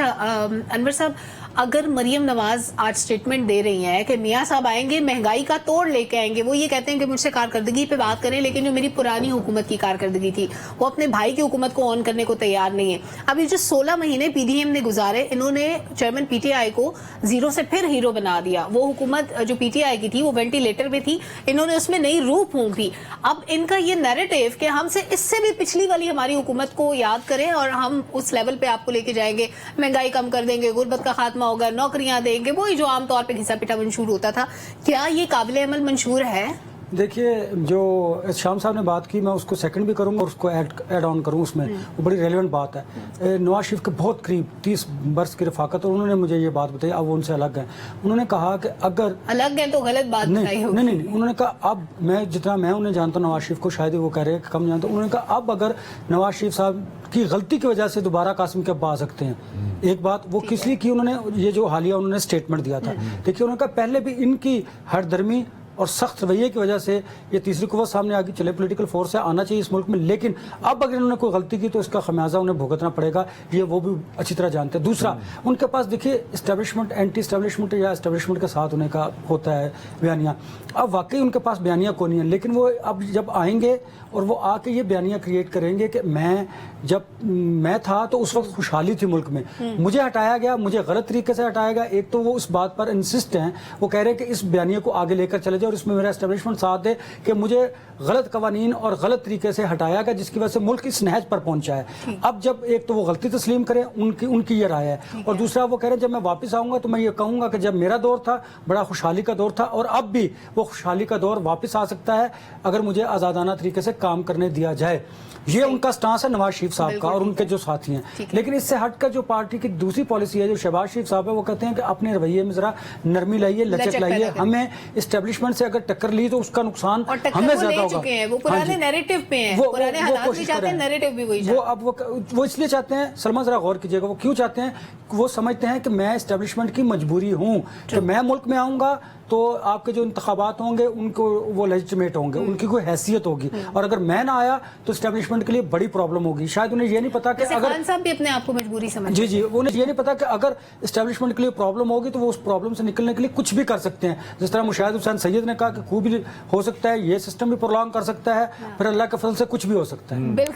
انور صاحب, اگر مریم نواز آج اسٹیٹمنٹ دے رہی ہیں کہ میاں صاحب آئیں گے مہنگائی کا توڑ لے کے آئیں گے, وہ یہ کہتے ہیں کہ مجھ سے کارکردگی پہ بات کریں, لیکن جو میری پرانی حکومت کی کارکردگی تھی وہ اپنے بھائی کی حکومت کو آن کرنے کو تیار نہیں ہے. اب یہ جو 16 مہینے پی ڈی ایم نے گزارے, انہوں نے چیئرمین پی ٹی آئی کو زیرو سے پھر ہیرو بنا دیا. وہ حکومت جو پی ٹی آئی کی تھی وہ وینٹیلیٹر پہ تھی, انہوں نے اس میں نئی روح پھونک دی. اب ان کا یہ نیریٹو کہ ہم سے اس سے بھی پچھلی والی ہماری حکومت کو یاد کریں اور ہم اس لیول پہ آپ کو لے کے جائیں گے, مہنگائی کم کر دیں گے, غربت کا خاتمہ ہوگا, نوکریاں دیں گے, وہی جو عام طور پہ گھسا پٹا منشور ہوتا تھا. کیا یہ قابل عمل منشور ہے؟ دیکھیے, جو شام صاحب نے بات کی میں اس کو سیکنڈ بھی کروں گا اور اس کو ایڈ آن کروں, اس میں وہ بڑی ریلیونٹ بات ہے. نواز شریف کے بہت قریب 30 برس کی رفاقت, اور انہوں نے مجھے یہ بات بتائی, اب وہ ان سے الگ ہیں. انہوں نے کہا کہ اگر الگ ہیں تو غلط بات بتائی ہوگی. نہیں, انہوں نے کہا اب میں جتنا میں انہیں جانتا ہوں نواز شریف کو, شاید وہ کہہ رہے ہیں کہ کم جانتا ہوں, انہوں نے کہا اب اگر نواز شریف صاحب کی غلطی کی وجہ سے دوبارہ قاسم کے ابا آ سکتے ہیں. ایک بات وہ کس لیے کی, انہوں نے یہ جو حالیہ انہوں نے اسٹیٹمنٹ دیا تھا, دیکھیے انہوں نے کہا پہلے بھی ان کی ہر درمی اور سخت رویے کی وجہ سے یہ تیسری قوت سامنے آگے چلے, پولیٹیکل فورس ہے, آنا چاہیے اس ملک میں, لیکن اب اگر انہوں نے کوئی غلطی کی تو اس کا خمیازہ انہیں بھگتنا پڑے گا, یہ وہ بھی اچھی طرح جانتے ہیں. دوسرا, ان کے پاس دیکھیے اسٹیبلشمنٹ, اینٹی اسٹیبلشمنٹ یا اسٹیبلشمنٹ کے ساتھ ہونے کا ہوتا ہے بیانیہ. اب واقعی ان کے پاس بیانیہ کو نہیں ہے, لیکن وہ اب جب آئیں گے اور وہ آ کے یہ بیانیہ کریٹ کریں گے کہ جب میں تھا تو اس وقت خوشحالی تھی ملک میں, مجھے ہٹایا گیا, مجھے غلط طریقے سے ہٹایا گیا. ایک تو وہ اس بات پر انسسٹ ہیں, وہ کہہ رہے ہیں کہ اس بیانیہ کو آگے لے کر چلے جائے اور اس میں میرا اسٹیبلشمنٹ ساتھ دے کہ مجھے غلط قوانین اور غلط طریقے سے ہٹایا گیا جس کی وجہ سے ملک اس نہج پر پہنچا ہے. اب جب ایک تو وہ غلطی تسلیم کریں, ان کی یہ رائے ہے, اور دوسرا وہ کہہ رہے ہیں جب میں واپس آؤں گا تو میں یہ کہوں گا کہ جب میرا دور تھا بڑا خوشحالی کا دور تھا, اور اب بھی وہ خوشحالی کا دور واپس آ سکتا ہے اگر مجھے آزادانہ طریقے سے کام کرنے دیا جائے. یہ ان کا سٹانس ہے نواز شریف صاحب کا اور ان کے جو ساتھی ہیں. لیکن اس سے ہٹ کر جو پارٹی کی دوسری پالیسی ہے جو شہباز شریف صاحب ہے, وہ کہتے ہیں کہ اپنے رویے میں ذرا نرمی لائیے, لچک لائیے, ہمیں اسٹیبلشمنٹ سے اگر ٹکر لی تو اس کا نقصان ہمیں زیادہ ہوگا. وہ پرانے نیریٹو پہ ہیں, پرانے حالات بھی چاہتے ہیں, نیریٹو بھی وہی وہ اب وہ اس لیے چاہتے ہیں, سلمان ذرا غور کیجئے گا, وہ کیوں چاہتے ہیں, وہ سمجھتے ہیں کہ میں اسٹیبلشمنٹ کی مجبوری ہوں کہ میں ملک میں آؤں گا تو آپ کے جو انتخابات ہوں گے ان کو وہ لیجٹمیٹ ہوں گے, ان کی کوئی حیثیت ہوگی, اور اگر میں نہ آیا تو اسٹیبلشمنٹ کے لیے بڑی پرابلم ہوگی. شاید انہیں یہ نہیں پتا کہ اگر خان صاحب بھی اپنے آپ کو مجبوری سمجھتے ہیں, جی انہیں یہ نہیں پتا کہ اگر اسٹیبلشمنٹ کے لیے پرابلم ہوگی تو وہ اس پرابلم سے نکلنے کے لیے کچھ بھی کر سکتے ہیں. جس طرح مشاہد حسین سید نے کہا کہ خوب بھی ہو سکتا ہے, یہ سسٹم بھی پرولانگ کر سکتا ہے, پھر اللہ کے فضل سے کچھ بھی ہو سکتا ہے. بالکل.